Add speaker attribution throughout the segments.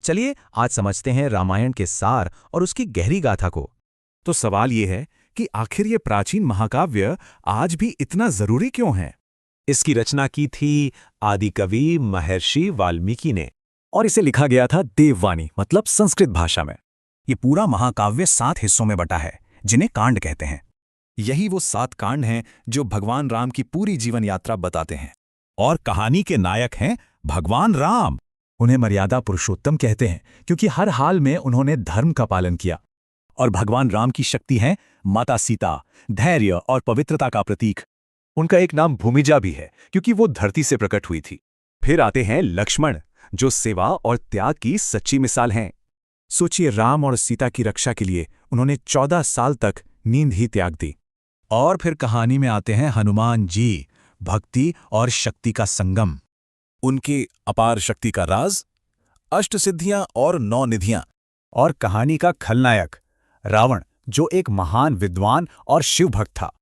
Speaker 1: चलिए आज समझते हैं रामायण के सार और उसकी गहरी गाथा को।
Speaker 2: तो सवाल ये है कि आखिर ये प्राचीन महाकाव्य आज भी इतना जरूरी क्यों है?
Speaker 3: इसकी रचना की थी आदि कवि महर्षि वाल्मीकि ने, और इसे लिखा गया था देववाणी मतलब संस्कृत भाषा में।
Speaker 1: ये पूरा महाकाव्य 7 हिस्सों में बटा है, जिन्हें कांड कहते हैं।
Speaker 2: यही वो 7 कांड हैं जो भगवान राम की पूरी जीवन यात्रा बताते हैं। और कहानी के नायक हैं भगवान राम।
Speaker 3: उन्हें मर्यादा पुरुषोत्तम कहते हैं क्योंकि हर हाल में उन्होंने धर्म का पालन किया। और भगवान राम की शक्ति है माता सीता, धैर्य और पवित्रता का प्रतीक। उनका एक नाम भूमिजा भी है क्योंकि वो धरती से प्रकट हुई थी। फिर आते हैं लक्ष्मण, जो सेवा और त्याग की सच्ची मिसाल हैं। सोचिए, राम और सीता की रक्षा के लिए उन्होंने 14 साल तक नींद ही त्याग दी।
Speaker 1: और फिर कहानी में आते हैं हनुमान जी, भक्ति और शक्ति का संगम।
Speaker 2: उनकी अपार शक्ति का राज, अष्टसिद्धियां और 9 निधियां।
Speaker 3: और कहानी का खलनायक रावण, जो एक महान विद्वान और शिव भक्त था,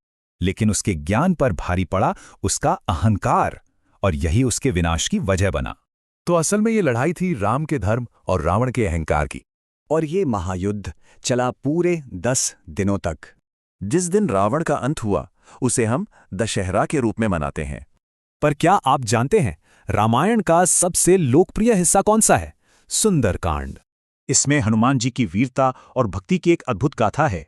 Speaker 3: लेकिन उसके ज्ञान पर भारी पड़ा उसका अहंकार, और यही उसके विनाश की वजह बना।
Speaker 2: तो असल में ये लड़ाई थी राम के धर्म और रावण के अहंकार की।
Speaker 3: और ये महायुद्ध चला पूरे 10 दिनों तक।
Speaker 2: जिस दिन रावण का अंत हुआ उसे हम दशहरा के रूप में मनाते हैं।
Speaker 3: पर क्या आप जानते हैं रामायण का सबसे लोकप्रिय हिस्सा कौन सा है? सुंदरकांड। इसमें हनुमान जी की वीरता और भक्ति की एक अद्भुत गाथा है।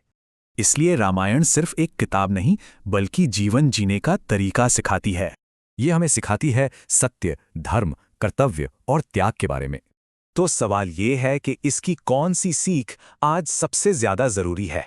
Speaker 3: इसलिए रामायण सिर्फ एक किताब नहीं, बल्कि जीवन जीने का तरीका सिखाती है। ये हमें सिखाती है सत्य, धर्म, कर्तव्य और त्याग के बारे में। तो सवाल ये है कि इसकी कौन सी सीख आज सबसे ज्यादा जरूरी है?